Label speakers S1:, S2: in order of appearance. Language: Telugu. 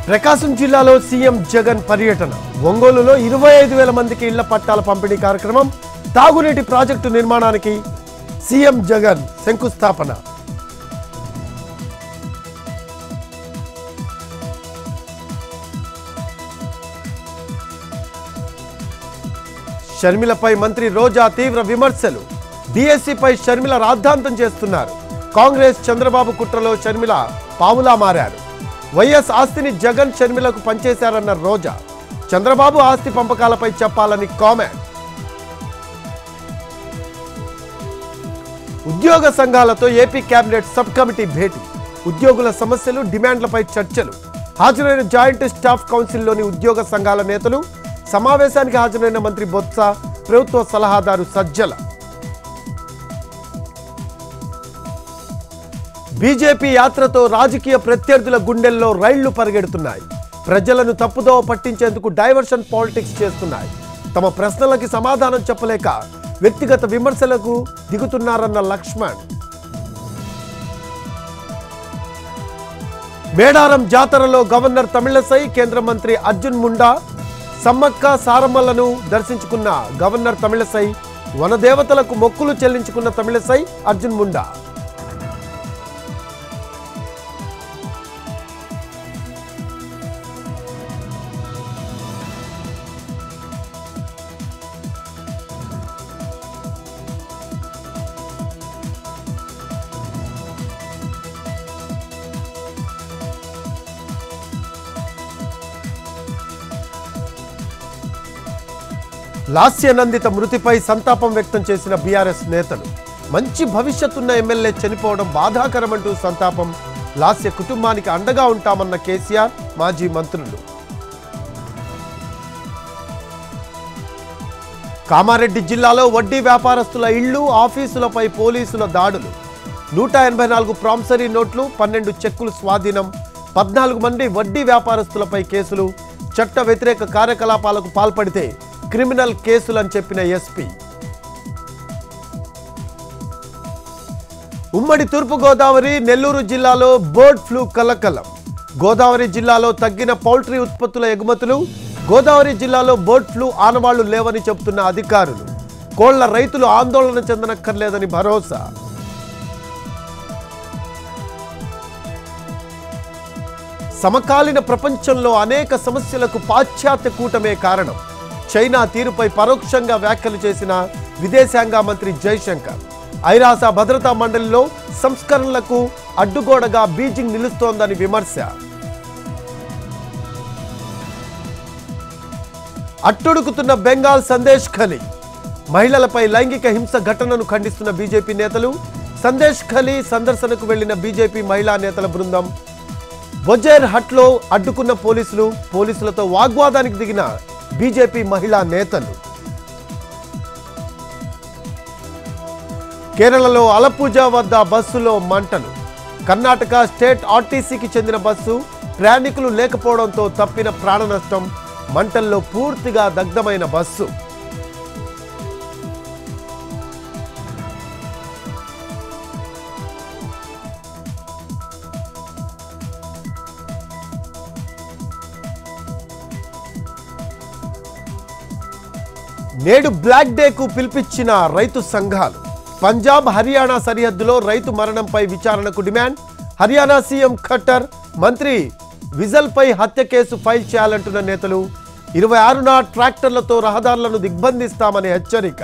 S1: ప్రకాశం జిల్లాలో సీఎం జగన్ పర్యటన. ఒంగోలులో 25,000 మందికి ఇళ్ల పట్టాల పంపిణీ కార్యక్రమం. తాగునీటి ప్రాజెక్టు నిర్మాణానికి సీఎం జగన్ శంకుస్థాపన. షర్మిలపై మంత్రి రోజా తీవ్ర విమర్శలు. డిఎస్సీపై షర్మిల రాద్ధాంతం చేస్తున్నారు. కాంగ్రెస్ చంద్రబాబు కుట్రలో షర్మిల పావులా మారారు. వైఎస్ ఆస్తిని జగన్ షర్మిలకు పంచేశారన్న రోజా. చంద్రబాబు ఆస్తి పంపకాలపై చెప్పాలని కామెంట్. ఉద్యోగ సంఘాలతో ఏపీ కేబినెట్ సబ్ కమిటీ భేటీ. ఉద్యోగుల సమస్యలు, డిమాండ్లపై చర్చలు. హాజరైన జాయింట్ స్టాఫ్ కౌన్సిల్లోని ఉద్యోగ సంఘాల నేతలు. సమావేశానికి హాజరైన మంత్రి బొత్స, ప్రభుత్వ సలహాదారు సజ్జల. బీజేపీ యాత్రతో రాజకీయ ప్రత్యర్థుల గుండెల్లో రైళ్లు పరిగెడుతున్నాయి. ప్రజలను తప్పుదోవ పట్టించేందుకు డైవర్షన్ పాలిటిక్స్ చేస్తున్నాయి. తమ ప్రశ్నలకి సమాధానం చెప్పలేక వ్యక్తిగత విమర్శలకు దిగుతున్నారన్న లక్ష్మణ్. మేడారం జాతరలో గవర్నర్ తమిళసై, కేంద్ర మంత్రి అర్జున్ ముండా, సమ్మక్క సారమ్మలను దర్శించుకున్న గవర్నర్ తమిళసై. వనదేవతలకు మొక్కులు చెల్లించుకున్న తమిళసై, అర్జున్ ముండా. లాస్యనందిత మృతిపై సంతాపం వ్యక్తం చేసిన బీఆర్ఎస్ నేతలు. మంచి భవిష్యత్తున్న ఎమ్మెల్యే చనిపోవడం బాధాకరమంటూ సంతాపం. లాస్య కుటుంబానికి అండగా ఉంటామన్న కేసీఆర్, మాజీ మంత్రులు. కామారెడ్డి జిల్లాలో వడ్డీ వ్యాపారస్తుల ఇళ్లు, ఆఫీసులపై పోలీసుల దాడులు. 184 ప్రామిసరీ నోట్లు, 12 చెక్కులు స్వాధీనం. 14 మంది వడ్డీ వ్యాపారస్తులపై కేసులు. చట్ట వ్యతిరేక కార్యకలాపాలకు పాల్పడితే క్రిమినల్ కేసులని చెప్పిన ఎస్పీ. ఉమ్మడి తూర్పుగోదావరి, నెల్లూరు జిల్లాలో బర్డ్ ఫ్లూ కలకలం. గోదావరి జిల్లాలో తగ్గిన పౌల్ట్రీ ఉత్పత్తుల ఎగుమతులు. గోదావరి జిల్లాలో బర్డ్ ఫ్లూ ఆనవాళ్లు లేవని చెబుతున్న అధికారులు. కోళ్ల రైతులు ఆందోళన చెందనక్కర్లేదని భరోసా. సమకాలీన ప్రపంచంలో అనేక సమస్యలకు పాశ్చాత్య కూటమే కారణం. చైనా తీరుపై పరోక్షంగా వ్యాఖ్యలు చేసిన విదేశాంగ మంత్రి జైశంకర్. ఐరాస భద్రతా మండలిలో సంస్కరణలకు అడ్డుగోడగా బీజింగ్ నిలుస్తోందని విమర్శ. అట్టుడుకుతున్న బెంగాల్ సందేశ్ ఖలీ. మహిళలపై లైంగిక హింస ఘటనను ఖండిస్తున్న బీజేపీ నేతలు. సందేశ్ ఖలీ సందర్శనకు వెళ్లిన బీజేపీ మహిళా నేతల బృందం. బొజేర్ హట్లో అడ్డుకున్న పోలీసులతో వాగ్వాదానికి దిగిన బీజేపీ మహిళా నేతలు. కేరళలో అలప్పుజ వద్ద బస్సులో మంటలు. కర్ణాటక స్టేట్ ఆర్టీసీకి చెందిన బస్సు. ప్రయాణికులు లేకపోవడంతో తప్పిన ప్రాణ నష్టం. మంటల్లో పూర్తిగా దగ్ధమైన బస్సు. నేడు బ్లాక్ డేకు పిలిపించిన రైతు సంఘాలు. పంజాబ్, హర్యానా సరిహద్దులో రైతు మరణంపై విచారణకు డిమాండ్. హర్యానా సీఎం ఖట్టర్, మంత్రి విజల్పై హత్య కేసు ఫైల్ చేయాలంటున్న నేతలు. 26న ట్రాక్టర్లతో రహదారులను దిగ్బంధిస్తామని హెచ్చరిక.